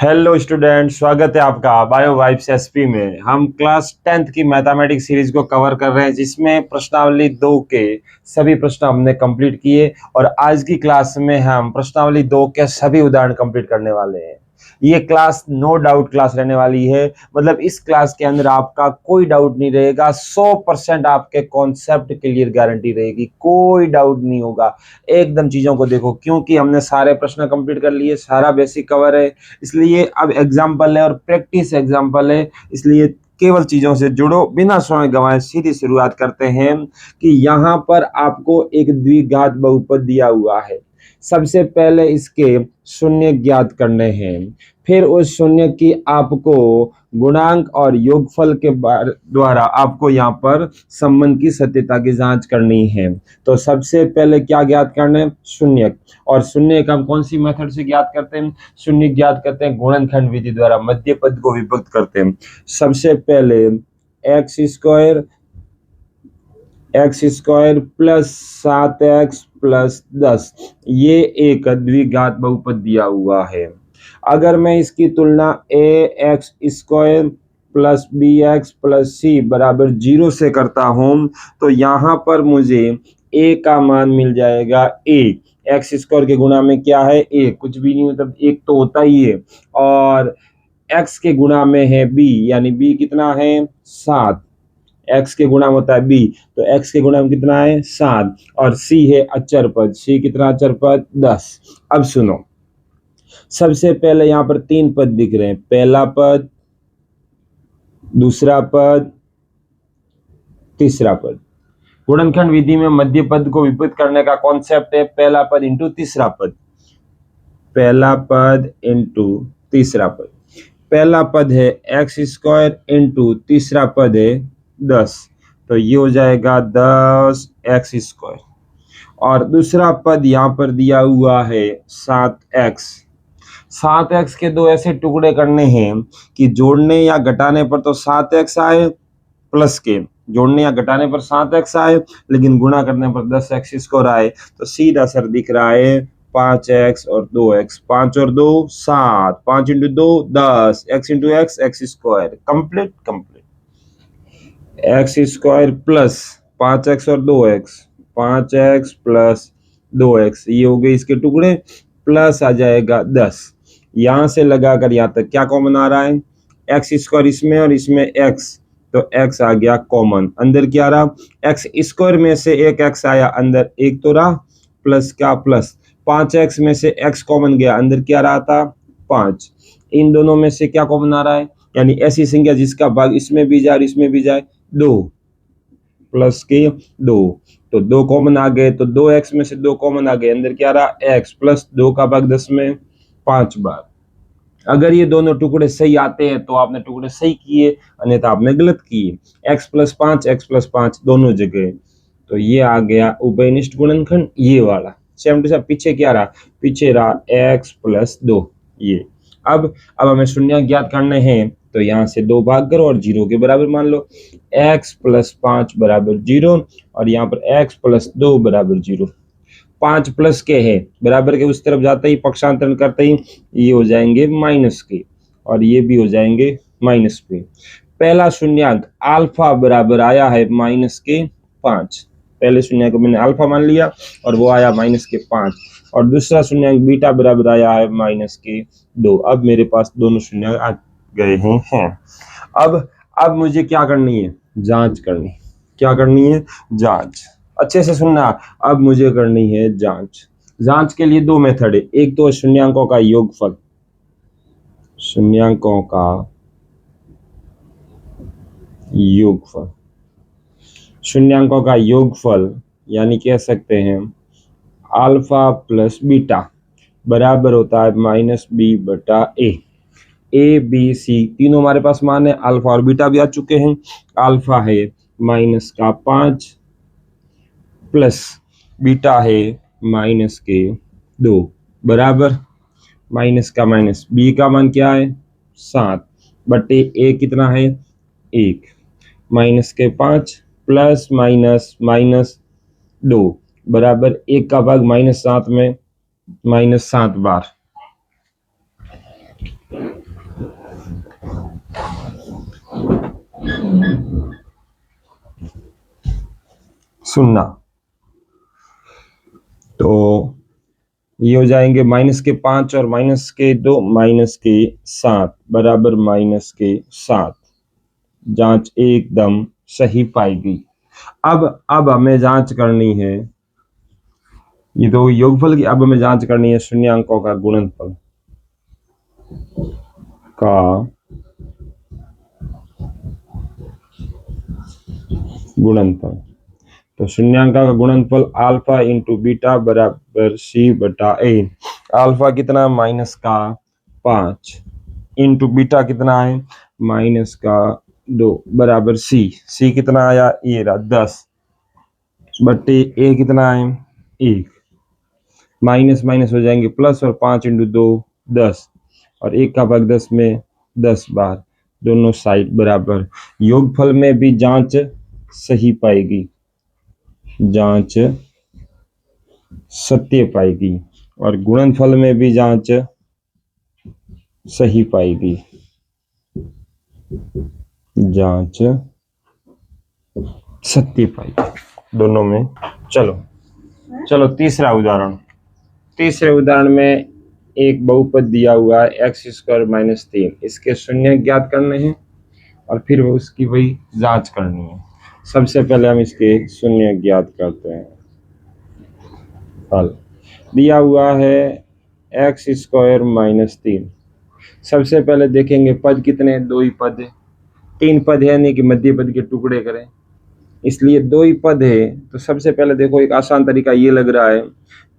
Hello student, स्वागत है आपका बायो वाइब्स एसपी में। हम क्लास 10th की मैथमेटिक्स सीरीज को कवर कर रहे हैं, जिसमें प्रश्नावली 2 के सभी प्रश्न हमने कंप्लीट किए और आज की क्लास में हम प्रश्नावली 2 के सभी उदाहरण कंप्लीट करने वाले हैं। ये क्लास नो डाउट क्लास रहने वाली है, मतलब इस क्लास के अंदर आपका कोई डाउट नहीं रहेगा। 100% आपके कॉन्सेप्ट क्लियर गारंटी रहेगी, कोई डाउट नहीं होगा। एकदम चीजों को देखो, क्योंकि हमने सारे प्रश्न कंप्लीट कर लिए, सारा बेसिक कवर है, इसलिए अब एग्जाम्पल है और प्रैक्टिस एग्जाम्पल है, इसलिए केवल चीजों से जुड़ो, बिना समय गंवाए सीधी शुरुआत करते हैं। कि यहाँ पर आपको एक द्विघात बहुपद दिया हुआ है। सबसे पहले इसके शून्य ज्ञात करने हैं, फिर उस शून्य की आपको गुणांक और योगफल के द्वारा आपको यहाँ पर संबंध की सत्यता की जांच करनी है। तो सबसे पहले क्या ज्ञात करना है? शून्य। और शून्य का हम कौन सी मेथड से ज्ञात करते हैं? शून्य ज्ञात करते हैं गुणनखंड विधि द्वारा, मध्य पद को विभक्त करते हैं। सबसे पहले x square plus 7x plus 10, ये एक द्विघात बहुपद दिया हुआ है। अगर मैं इसकी तुलना X square plus B X plus C बराबर 0 से करता हूं, तो यहाँ पर मुझे a का मान मिल जाएगा a। एक्स स्क्वायर के गुणा में क्या है? a, कुछ भी नहीं, मतलब एक तो होता ही है। और x के गुणा में है b, यानी b कितना है? 7। x के गुणा में होता है b, तो x के गुणा में कितना है? 7। और c है अचर पद, c कितना अचर पद? 10। अब सुनो, सबसे पहले यहाँ पर 3 पद दिख रहे हैं, पहला पद, दूसरा पद, तीसरा पद। गुणनखंड विधि में मध्य पद को विपरीत करने का कॉन्सेप्ट है पहला पद इंटू तीसरा पद, पहला पद इंटू तीसरा पद। पहला पद है एक्स स्क्वायर इंटू तीसरा पद है 10, तो ये हो जाएगा 10x स्क्वायर। और दूसरा पद यहाँ पर दिया हुआ है 7x। 7x के दो ऐसे टुकड़े करने हैं कि जोड़ने या घटाने पर तो 7x आए, प्लस के जोड़ने या घटाने पर 7x आए, लेकिन गुणा करने पर 10x स्क्वायर आए। तो सीधा सर दिख रहा है 5x और 2x, 5 और 2 7, 5 into 2 10, x into x x square, complete. X square plus 5x और 2x, 5x प्लस 2x, ये हो गए इसके टुकड़े, प्लस आ जाएगा 10। यहां से लगाकर यहां तक क्या कॉमन आ रहा है? एक्स स्क्वायर इसमें और इसमें x, तो x आ गया कॉमन। अंदर क्या रहा? एक्स स्क्वायर में से एक x आया, अंदर एक तो रहा, प्लस का प्लस। 5x में से x कॉमन गया, अंदर क्या रहा था? 5। इन दोनों में से क्या कॉमन आ रहा है? यानी ऐसी संख्या जिसका भाग इसमें भी जाए और इसमें भी जाए, 2 प्लस के 2, तो 2 कॉमन आ गए, तो 2x में से 2 कॉमन आ गए, अंदर क्या रहा? x प्लस 2 का भाग 10 में 5 बार। अगर ये दोनों टुकड़े सही आते हैं तो आपने टुकड़े सही किए, अन्यथा आपने गलत किए। x प्लस 5 दोनों जगह, तो ये आ गया उभयनिष्ठ गुणनखंड, ये वाला। सेम टू सेम पीछे क्या रहा? पीछे रहा x प्लस 2, ये। अब हमें शून्य ज्ञात करने हैं, तो यहाँ से 2 भाग करो और 0 के बराबर मान लो। x प्लस 5 बराबर 0, और यहाँ पर x प्लस 2 बराबर 0। 5 प्लस के है, बराबर के उस तरफ जाते ही पक्षांतरण करते ही ये हो जाएंगे माइनस के, और ये भी हो जाएंगे माइनस पे। पहला शून्यांक अल्फा बराबर आया है माइनस के 5, पहले शून्यांक को मैंने अल्फा मान लिया और वो आया माइनस के 5। और दूसरा शून्यांक बीटा बराबर आया है माइनस के 2। अब मेरे पास दोनों शून्यांक आ गए हैं। अब मुझे क्या करनी है? जांच करनी। क्या करनी है? जांच। अच्छे से सुनना, अब मुझे करनी है जांच। जांच के लिए 2 मेथड है, एक तो शून्यांकों का योगफल, शून्यांकों का योगफल, शून्यांकों का योगफल, यानी कह सकते हैं अल्फा प्लस बीटा बराबर होता है माइनस बी बटा ए। ए बी सी तीनों हमारे पास मान है, अल्फा और बीटा भी आ चुके हैं। अल्फा है माइनस का 5 प्लस बीटा है माइनस के 2 बराबर माइनस का माइनस, बी का मान क्या है? 7 बटे ए कितना है? 1, माइनस के 5 प्लस माइनस माइनस 2 बराबर 1 का भाग -7 में -7 बार। 0। तो ये हो जाएंगे -5 और -2 -7 बराबर -7। जांच एकदम सही पाई गई। अब हमें जांच करनी है, ये तो योगफल की, अब हमें जांच करनी है शून्यांकों का गुणनफल का गुणनफल। तो शून्यांका का गुणनफल अल्फा इंटू बीटा बराबर सी बटा ए। अल्फा कितना, -5 इंटू बीटा कितना है, -2 बराबर सी कितना आया, ये रहा 10 बटे ए कितना है 1। माइनस माइनस हो जाएंगे प्लस, और 5 इंटू 2 10, और 1 का भाग 10 में 10 बार, दोनों साइड बराबर। योगफल में भी जांच सही पाएगी, जांच सत्य पाएगी, और गुणनफल में भी जांच सही पाएगी, जांच सत्य पाएगी, दोनों में। चलो तीसरे उदाहरण में एक बहुपद दिया हुआ है x² - 3, इसके शून्य ज्ञात करने हैं और फिर उसकी वही जांच करनी है। सबसे पहले हम इसके शून्य ज्ञात करते हैं। हल दिया हुआ है x² - 3। सबसे पहले देखेंगे पद कितने, 2 ही पद है, 3 पद है नहीं कि मध्य पद के टुकड़े करें, इसलिए 2 ही पद है। तो सबसे पहले देखो, एक आसान तरीका ये लग रहा है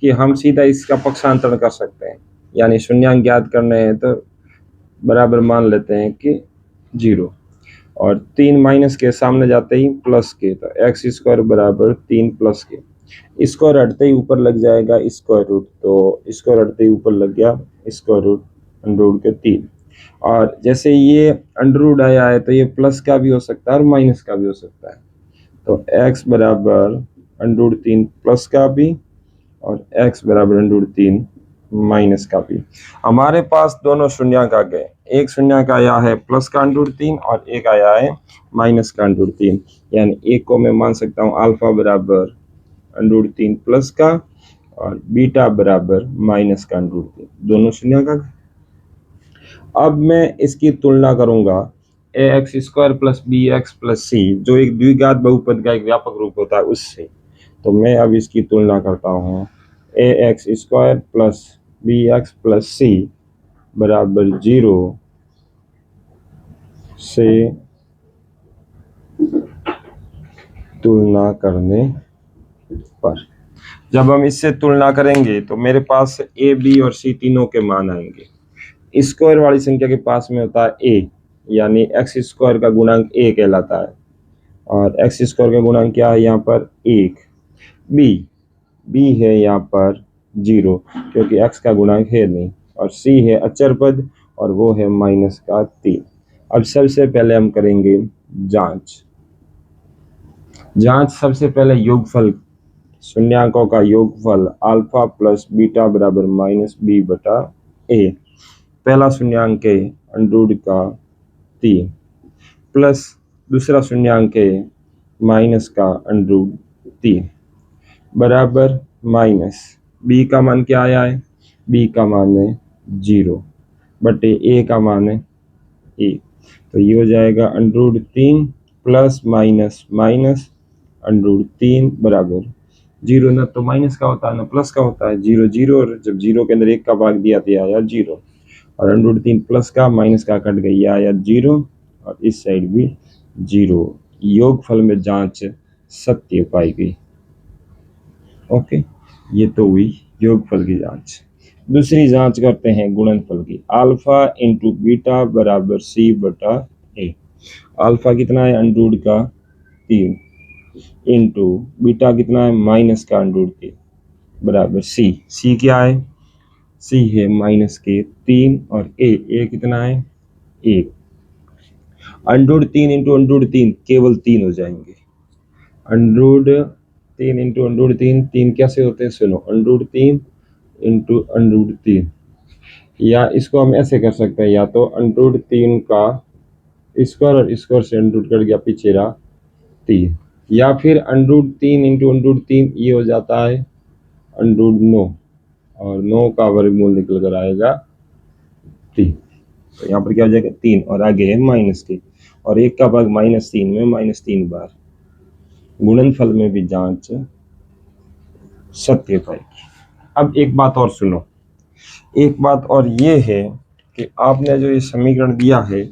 कि हम सीधा इसका पक्षांतरण कर सकते हैं, यानी शून्यांक ज्ञात करने हैं तो बराबर मान लेते हैं कि 0, और 3 माइनस के सामने जाते ही प्लस के, तो x² बराबर 3 प्लस के, स्क्वायर हटते ही ऊपर लग जाएगा स्क्वायर रूट, तो स्क्वायर हटते ही ऊपर लग गया स्क्वायर रूट √ के 3। और जैसे ये अंडर आया है तो ये प्लस का भी हो सकता है और माइनस का भी हो सकता है, तो x बराबर √3 प्लस का भी और x बराबर √3 माइनस का भी। हमारे पास दोनों शून्यांक आ गए, एक शून्यांक आया है प्लस का √3 और एक आया है माइनस का √3, यानी एक को मैं मान सकता हूँ अल्फा बराबर √3 प्लस का और बीटा बराबर माइनस का √3, दोनों शून्यांक आ गए। अब मैं इसकी तुलना करूंगा ax² + bx + c, जो एक द्विघात बहुपद का एक व्यापक रूप होता है, उससे। तो मैं अब इसकी तुलना करता हूँ, ax² + bx + c बराबर 0 से तुलना करने पर, जब हम इससे तुलना करेंगे तो मेरे पास a, b और c तीनों के मान आएंगे। स्क्वायर वाली संख्या के पास में होता है a, यानी x² का गुणांक a कहलाता है, और x² का गुणांक क्या है यहाँ पर 1। b है यहाँ पर 0, क्योंकि x का गुणांक है नहीं, और c है अचर पद और वो है -3। अब सबसे पहले हम करेंगे जांच। सबसे पहले योगफल, शून्यांकों का योगफल अल्फा प्लस बीटा बराबर -b बटा a। पहला शून्यांक है √ का 3 प्लस दूसरा शून्यांक है माइनस का √3 बराबर माइनस, b का मान क्या आया है, b का मान है 0 बटे a का मान है 1। तो ये हो जाएगा √3 प्लस माइनस माइनस √3 बराबर 0, ना तो माइनस का होता है ना प्लस का होता है, 0 0, और जब 0 के अंदर 1 का भाग दिया तो आया 0, और √3 प्लस का माइनस का कट गई आया 0, और इस साइड भी 0। योगफल में जांच सत्य पाई गई। ओके, ये तो हुई योगफल की जांच। दूसरी जांच करते हैं गुणनफल की, अल्फा इंटू बीटा बराबर c बटा a। अल्फा कितना है, √ का 3 इंटू बीटा कितना है, माइनस का √3 बराबर c क्या है, c है -3 और a कितना है 1। √3 इंटू √3 केवल 3 हो जाएंगे, √3 इंटू √3 3 कैसे होते हैं, सुनो, √3 इंटू √3, या इसको हम ऐसे कर सकते हैं, या तो √3 का स्क्वायर और स्क्वायर से √ कट गया, पीछे रहा 3, या फिर √3 इंटू √3 ये हो जाता है √9 और 9 का वर्गमूल निकल कर आएगा 3। तो यहाँ पर क्या हो जाएगा 3 और आगे है माइनस के और 1 का भाग -3 में -3 बार। गुणनफल में भी जांच सत्य पाएगी। अब एक बात और सुनो, एक बात और ये है कि आपने जो ये समीकरण दिया है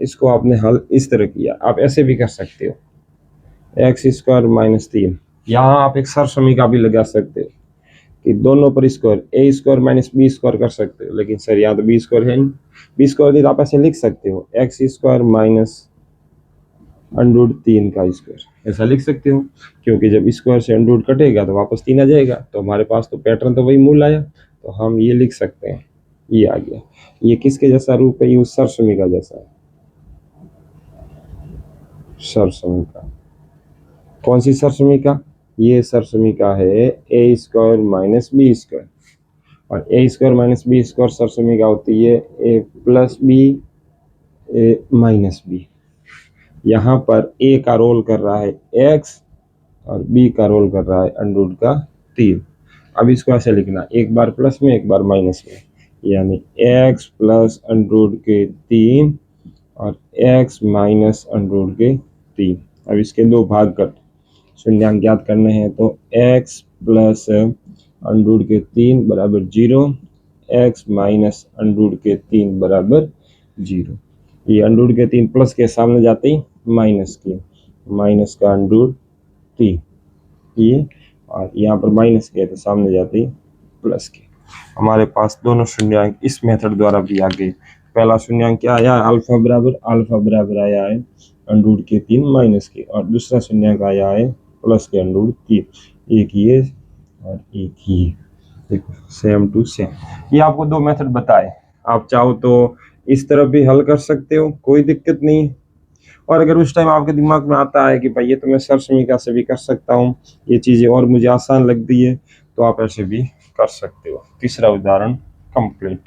इसको आपने हल इस तरह किया, आप ऐसे भी कर सकते हो x² - 3। यहाँ आप एक सर समीकरण भी लगा सकते हो कि दोनों पर स्क्वायर a² - b² कर सकते हो, लेकिन सर यहाँ तो b² है नहीं, b² नहीं तो आप ऐसे लिख सकते हो x² - √3 का स्क्वायर, ऐसा लिख सकते हो, क्योंकि जब स्क्वायर से √ कटेगा तो वापस 3 आ जाएगा, तो हमारे पास तो पैटर्न तो वही मूल आया, तो हम ये लिख सकते हैं, ये आ गया। ये किसके जैसा रूप है? ये उस सर समीकरण जैसा है, सर समीकरण। कौन सी सर समीकरण? ये सर समीकरण है a² - b², और a² - b² सर समीकरण होती है a + b a - b। यहाँ पर a का रोल कर रहा है x और b का रोल कर रहा है √3। अब इसको ऐसे लिखना, एक बार प्लस में एक बार माइनस में, यानी x + √3 और x - √3। अब इसके दो भाग कर शून्यांक ज्ञात करने हैं, तो x + √3 बराबर 0, x - √3 बराबर 0। ये √3 प्लस के सामने जाते ही माइनस के, माइनस का √3 ये, और यहाँ पर माइनस के तो सामने जाते ही प्लस के। हमारे पास दोनों शून्यांक इस मेथड द्वारा भी आ गए। पहला शून्यांक क्या आया? अल्फा बराबर आया है √3 माइनस के, और दूसरा शून्यांक आया है प्लस के √3। एक ये और एक ये, देखो सेम टू सेम। ये आपको दो मेथड बताए, आप चाहो तो इस तरफ भी हल कर सकते हो, कोई दिक्कत नहीं। और अगर उस टाइम आपके दिमाग में आता है कि भाई ये तो मैं सर समीकरण से भी कर सकता हूँ, ये चीज़ें और मुझे आसान लगती है, तो आप ऐसे भी कर सकते हो। तीसरा उदाहरण कंप्लीट।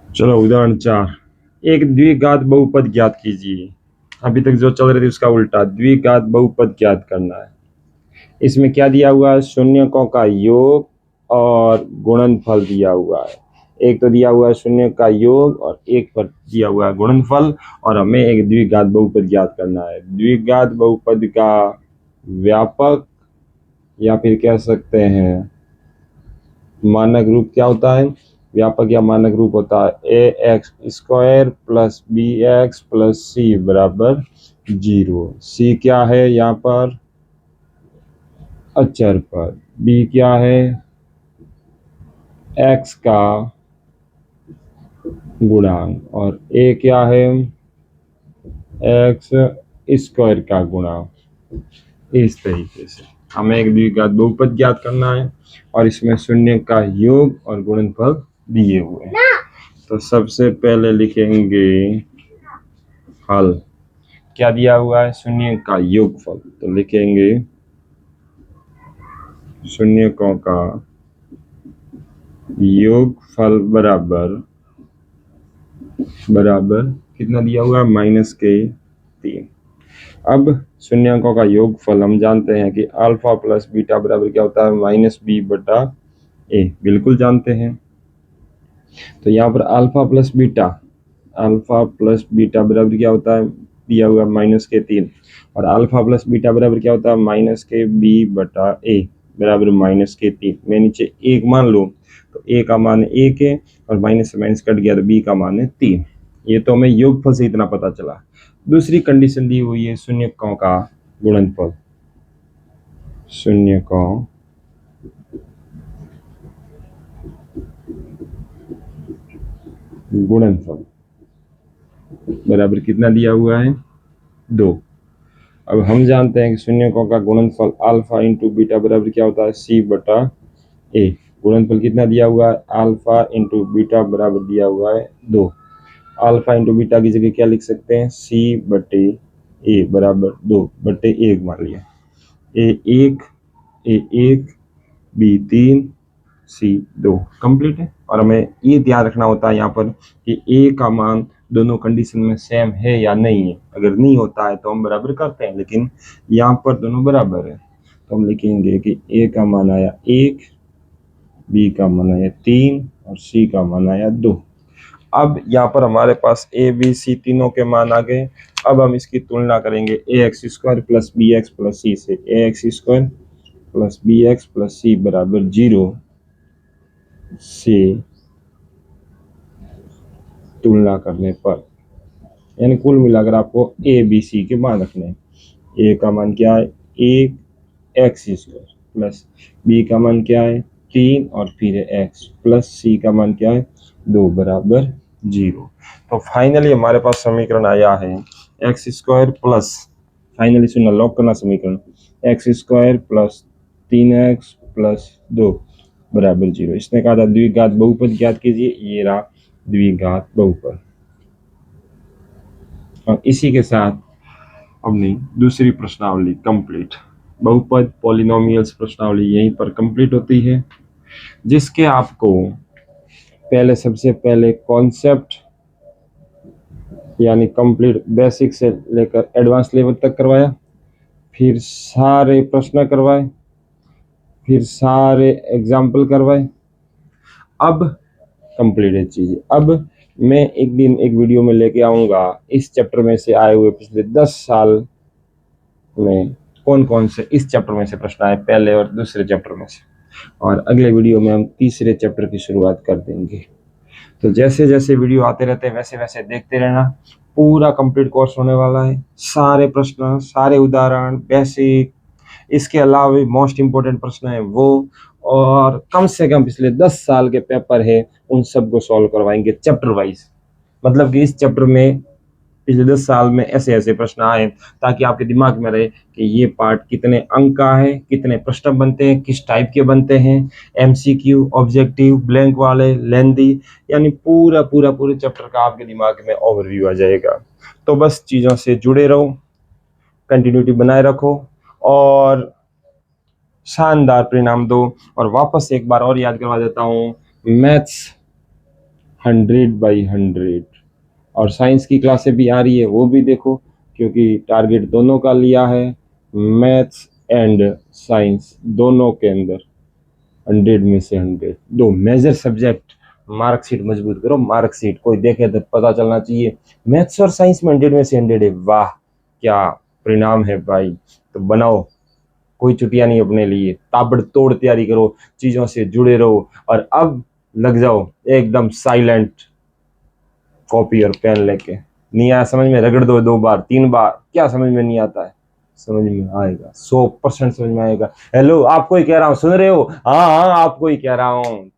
चलो उदाहरण 4, एक द्विघात बहुपद ज्ञात कीजिए। अभी तक जो चल रही थी उसका उल्टा, द्विघात बहुपद ज्ञात करना है। इसमें क्या दिया हुआ है? शून्यकों का योग और गुणनफल दिया हुआ है। एक तो दिया हुआ है शून्य का योग और एक पर दिया हुआ है गुणनफल, और हमें एक द्विघात बहुपद ज्ञात करना है। द्विघात बहुपद का व्यापक या फिर कह सकते हैं मानक रूप क्या होता है? व्यापक या मानक रूप होता है ax² + bx + c बराबर 0। c क्या है यहाँ पर? अचर पर। b क्या है? x का गुणांक, और a क्या है? x² का गुणांक। इस तरीके से हमें एक द्विघात बहुपद ज्ञात करना है, और इसमें शून्य का योग और गुणनफल दिए हुए हैं। तो सबसे पहले लिखेंगे हल। क्या दिया हुआ है? शून्य का योगफल, तो लिखेंगे शून्यकों का योगफल बराबर कितना दिया हुआ है? -3। अब शून्यकों का योगफल हम जानते हैं कि अल्फा + बीटा बराबर क्या होता है? -b/a, बिल्कुल जानते हैं। तो यहाँ पर अल्फा + बीटा बराबर क्या होता है? दिया हुआ -3, और अल्फा + बीटा बराबर क्या होता है? -b/a बराबर -3। मैं नीचे 1 मान लो, तो a का मान 1 है, और माइनस से माइनस कट गया तो b का मान है 3। ये तो हमें योगफल से इतना पता चला। दूसरी कंडीशन दी हुई है शून्यकों का गुणनफल। शून्यकों गुणनफल बराबर कितना दिया हुआ है? 2। अब हम जानते हैं कि शून्यकों का गुणनफल अल्फा × बीटा बराबर क्या होता है? c/a। गुणनफल कितना दिया हुआ है? अल्फा × बीटा बराबर दिया हुआ है 2। अल्फा × बीटा की जगह क्या लिख सकते हैं? c/a बराबर 2/1 मान लिया। a1 b3 c2 कंप्लीट है। और हमें ये ध्यान रखना होता है यहाँ पर कि a का मान दोनों कंडीशन में सेम है या नहीं है। अगर नहीं होता है तो हम बराबर करते हैं, लेकिन यहाँ पर दोनों बराबर है तो हम लिखेंगे कि ए का मान आया 1, बी का मान आया 3 और सी का मान आया 2। अब यहाँ पर हमारे पास ए बी सी तीनों के मान आ गए। अब हम इसकी तुलना करेंगे A X square plus B X plus C से। A X square plus B X plus C बराबर 0 से तुलना करने पर, यानी कुल मिलाकर आपको ए बी सी के मान रखने हैं। ए का मान क्या है 1 एक्स स्क्वायर प्लस बी का मान क्या है 3 और फिर एक्स प्लस सी का मान क्या है 2 बराबर 0। तो फाइनली हमारे पास समीकरण आया है एक्स स्क्वायर प्लस, फाइनली सुनना लॉक करना समीकरण, x square plus 3x plus 2 बराबर 0। इसने कहा था द्विघात बहुपद ज्ञात कीजिए, ये रहा द्विघात बहुपद। और इसी के साथ अपनी दूसरी प्रश्नावली कंप्लीट, बहुपद पॉलिनोमियल्स प्रश्नावली यहीं पर कंप्लीट होती है, जिसके आपको पहले सबसे पहले कॉन्सेप्ट यानी कंप्लीट बेसिक से लेकर एडवांस लेवल तक करवाया, फिर सारे प्रश्न करवाए, फिर सारे एग्जाम्पल करवाए। अब कंप्लीट है चीज़। अब मैं एक दिन एक वीडियो में लेके आऊँगा इस चैप्टर में से आए हुए पिछले 10 साल में कौन कौन से इस चैप्टर में से प्रश्न आए, पहले और दूसरे चैप्टर में से, और अगले वीडियो में हम तीसरे चैप्टर की शुरुआत कर देंगे। तो जैसे जैसे वीडियो आते रहते हैं वैसे वैसे देखते रहना। पूरा कंप्लीट कोर्स होने वाला है, सारे प्रश्न, सारे उदाहरण, बेसिक, इसके अलावा भी मोस्ट इम्पोर्टेंट प्रश्न है वो, और कम से कम पिछले 10 साल के पेपर है उन सबको सॉल्व करवाएंगे चैप्टर वाइज। मतलब कि इस चैप्टर में पिछले 10 साल में ऐसे ऐसे प्रश्न आए ताकि आपके दिमाग में रहे कि ये पार्ट कितने अंक का है, कितने प्रश्न बनते हैं, किस टाइप के बनते हैं, एमसीक्यू, ऑब्जेक्टिव, ब्लैंक वाले, लेंदी, यानी पूरे चैप्टर का आपके दिमाग में ओवरव्यू आ जाएगा। तो बस चीज़ों से जुड़े रहो, कंटिन्यूटी बनाए रखो और शानदार परिणाम दो। और वापस एक बार और याद करवा देता हूँ, मैथ्स 100/100 और साइंस की क्लासें भी आ रही है, वो भी देखो, क्योंकि टारगेट दोनों का लिया है, मैथ्स एंड साइंस दोनों के अंदर 100 में से 100। दो मेजर सब्जेक्ट, मार्कशीट मजबूत करो, मार्कशीट कोई देखे तो पता चलना चाहिए मैथ्स और साइंस में 100 में से 100 है। वाह क्या परिणाम है भाई। तो बनाओ, कोई छुट्टियां नहीं अपने लिए, ताबड़तोड़ तैयारी करो, चीज़ों से जुड़े रहो। और अब लग जाओ एकदम साइलेंट, कॉपी और पेन लेके। नहीं आया समझ में, रगड़ दो 2 बार 3 बार, क्या समझ में नहीं आता है, समझ में आएगा, 100% समझ में आएगा। हेलो, आपको ही कह रहा हूँ, सुन रहे हो? हाँ हाँ, आपको ही कह रहा हूँ।